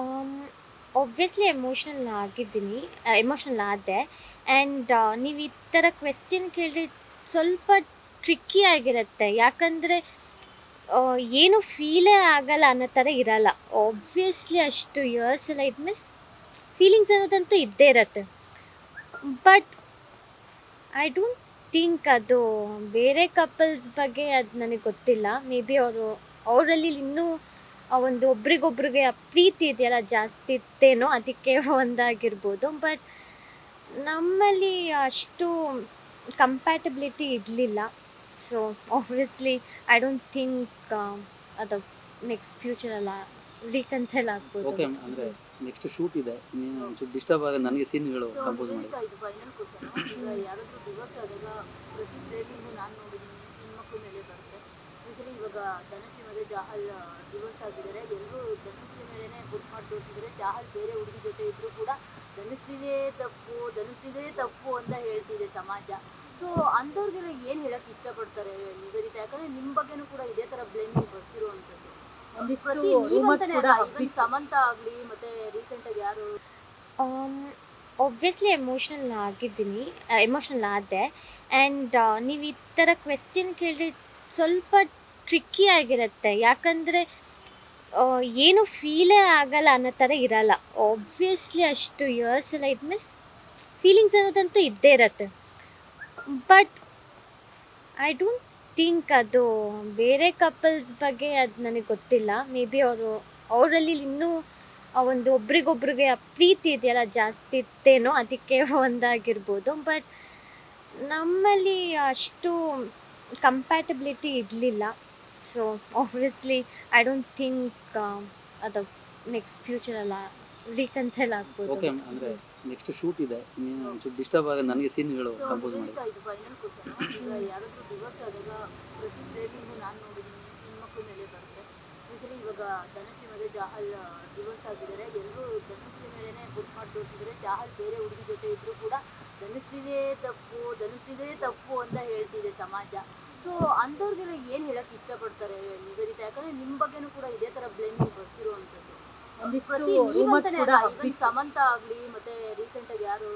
Am, obviously emotional ಆದೆ. And ನೀವು ಈ ಥರ ಕ್ವೆಶ್ಚನ್ ಕೇಳಿದ್ರೆ ಸ್ವಲ್ಪ ಟ್ರಿಕ್ಕಿ ಆಗಿರುತ್ತೆ. ಯಾಕಂದರೆ ಏನು ಫೀಲೇ ಆಗಲ್ಲ ಅನ್ನೋ ಥರ ಇರಲ್ಲ. ಆಬ್ವಿಯಸ್ಲಿ ಅಷ್ಟು ಇಯರ್ಸ್ ಎಲ್ಲ ಇದ್ಮೇಲೆ ಫೀಲಿಂಗ್ಸ್ ಅನ್ನೋದಂತೂ ಇದ್ದೇ ಇರತ್ತೆ. ಬಟ್ ಐ ಡೋಂಟ್ ಥಿಂಕ್ ಅದು ಬೇರೆ ಕಪಲ್ಸ್ ಬಗ್ಗೆ ಅದು ನನಗೆ ಗೊತ್ತಿಲ್ಲ. ಮೇ ಬಿ ಅವರಲ್ಲಿ ಇನ್ನೂ ಆ ಒಂದು ಒಬ್ರಿಗೊಬ್ರಿಗೆ ಆ ಪ್ರೀತಿ ಇದೆಯಲ್ಲ ಜಾಸ್ತಿ ಇತ್ತೇನೋ ಅದಕ್ಕೆ ಒಂದಾಗಿರ್ಬೋದು. ಬಟ್ ನಮ್ಮಲ್ಲಿ ಅಷ್ಟು ಕಂಪ್ಯಾಟಬಿಲಿಟಿ ಇರಲಿಲ್ಲ. So obviously I don't think ಅದು ನೆಕ್ಸ್ಟ್ ಫ್ಯೂಚರೆಲ್ಲ ರೀಕನ್ಸೈಲ್ ಆಗ್ಬೋದು ಓಕೆ ಅಂತ. ಅಂದರೆ ನೆಕ್ಸ್ಟ್ ಶೂಟ್ ಇದೆ, ನೀನು ಒಂಚೂರು ಡಿಸ್ಟರ್ಬ್ ಆಗ ನನಗೆ ಸೀನ್ಗಳು ಕಂಪೋಸ್ ಮಾಡಿ. ಇದು ಫೈನಲ್ ಕ್ವಶನ್. ಈಗ ಯಾರಾದ್ರೂ ಡಿವೋರ್ಸ್ ಆದಾಗ ಪ್ರತಿ ಫ್ರೇಮಿಂಗು ನಾನು ನೋಡಿದ್ದೀನಿ, ಹೆಣ್ಮಕ್ಳ ಮೇಲೆ ಬರುತ್ತೆ. ಯೂಶಲಿ ಇವಾಗ ಧನಶ್ರೀ ಮತ್ತೆ ಜಾಹಲ್ ಡಿವೋರ್ಸ್ ಆಗಿದ್ದಾರೆ. ಎಲ್ಲರೂ ಧನಶ್ರೀ ಮೇಲೆನೆ ಬುಕ್ ಮಾಡಿ ತೋರಿಸಿದರೆ, ಜಾಹಲ್ ಬೇರೆ ಹುಡುಗಿ ಜೊತೆ ಇದ್ರೂ ಕೂಡ ಧನಶ್ರೀದೇ ತಪ್ಪು ಅಂತ ಹೇಳ್ತಿದೆ ಸಮಾಜ. ಸೊ ಅಂಥವ್ರಿಗೆಲ್ಲ ಏನು ಹೇಳಕ್ ಇಷ್ಟಪಡ್ತಾರೆ ನಿವೇದಿತಾ? ಯಾಕಂದ್ರೆ ನಿಮ್ಮ ಬಗ್ಗೆನೂ ಕೂಡ ಇದೇ ಥರ ಬ್ಲೇಮಿಂಗ್ ಬರ್ತಿರುವಂಥದ್ದು. ಪ್ರತಿ ನೀವಂತಾನೆ ಅಲ್ಲ, ಈವನ್ ಸಮಂತ ಆಗಲಿ ಮತ್ತೆ ರೀಸೆಂಟಾಗಿ ಯಾರು ಆಬ್ವಿಯಸ್ಲಿ ಎಮೋಷ್ನಲ್ ಆದೆ. ಆ್ಯಂಡ್ ನೀವು ಈ ಥರ ಕ್ವೆಶ್ಚನ್ ಕೇಳಿದ್ರೆ ಸ್ವಲ್ಪ ಟ್ರಿಕ್ಕಿ ಆಗಿರುತ್ತೆ. ಯಾಕಂದರೆ ಏನು ಫೀಲೇ ಆಗಲ್ಲ ಅನ್ನೋ ಥರ ಇರಲ್ಲ. ಆಬ್ವಿಯಸ್ಲಿ ಅಷ್ಟು ಇಯರ್ಸ್ ಎಲ್ಲ ಇದ್ಮೇಲೆ ಫೀಲಿಂಗ್ಸ್ ಅನ್ನೋದಂತೂ ಇದ್ದೇ ಇರತ್ತೆ. ಬಟ್ ಐ ಡೋಂಟ್ ಥಿಂಕ್ ಅದು ಬೇರೆ ಕಪಲ್ಸ್ ಬಗ್ಗೆ ಅದು ನನಗೆ ಗೊತ್ತಿಲ್ಲ. ಮೇ ಬಿ ಅವರಲ್ಲಿ ಇನ್ನೂ ಆ ಒಂದು ಒಬ್ರಿಗೊಬ್ರಿಗೆ ಆ ಪ್ರೀತಿ ಇದೆಯಲ್ಲ ಜಾಸ್ತಿ ಇತ್ತೇನೋ ಅದಕ್ಕೆ ಒಂದಾಗಿರ್ಬೋದು. ಬಟ್ ನಮ್ಮಲ್ಲಿ ಅಷ್ಟು ಕಂಪ್ಯಾಟಬಿಲಿಟಿ ಇರಲಿಲ್ಲ. So obviously I don't think ಅದು ನೆಕ್ಸ್ಟ್ ಫ್ಯೂಚರೆಲ್ಲ ರೀಕನ್ಸೈಲ್ ಆಗ್ಬೋದು ಓಕೆ ಅಂತ. ಅಂದರೆ ನೆಕ್ಸ್ಟ್ ಶೂಟ್ ಇದೆ, ನೀನು ಒಂಚೂರು ಡಿಸ್ಟರ್ಬ್ ಆಗ ನನಗೆ ಸೀನ್ಗಳು ಕಂಪೋಸ್ ಮಾಡಿ. ಇದು ಫೈನಲ್ ಕ್ವಶನ್. ಈಗ ಯಾರಾದ್ರೂ ಡಿವೋರ್ಸ್ ಆದಾಗ ಪ್ರತಿ ಫ್ರೇಮಿಂಗು ನಾನು ನೋಡಿದ್ದೀನಿ, ಹೆಣ್ಮಕ್ಳ ಮೇಲೆ ಬರುತ್ತೆ. ಯೂಶಲಿ ಇವಾಗ ಧನಶ್ರೀ ಮತ್ತೆ ಜಾಹಲ್ ಡಿವೋರ್ಸ್ ಆಗಿದ್ದಾರೆ. ಎಲ್ಲರೂ ಧನಶ್ರೀ ಮೇಲೆನೆ ಬುಕ್ ಮಾಡಿ ತೋರಿಸಿದರೆ, ಜಾಹಲ್ ಬೇರೆ ಹುಡುಗಿ ಜೊತೆ ಇದ್ರೂ ಕೂಡ ಧನಶ್ರೀದೇ ತಪ್ಪು ಅಂತ ಹೇಳ್ತಿದೆ ಸಮಾಜ. ಸೊ ಅಂಥವ್ರಿಗೆಲ್ಲ ಏನು ಹೇಳಕ್ ಇಷ್ಟಪಡ್ತಾರೆ ನಿವೇದಿತಾ? ಯಾಕಂದ್ರೆ ನಿಮ್ಮ ಬಗ್ಗೆನೂ ಕೂಡ ಇದೇ ಥರ ಬ್ಲೇಮಿಂಗ್ ಬರ್ತಿರುವಂಥದ್ದು. ಪ್ರತಿ ನೀವಂತಾನೆ ಅಲ್ಲ, ಈವನ್ ಸಮಂತ ಆಗಲಿ ಮತ್ತೆ ರೀಸೆಂಟಾಗಿ ಯಾರು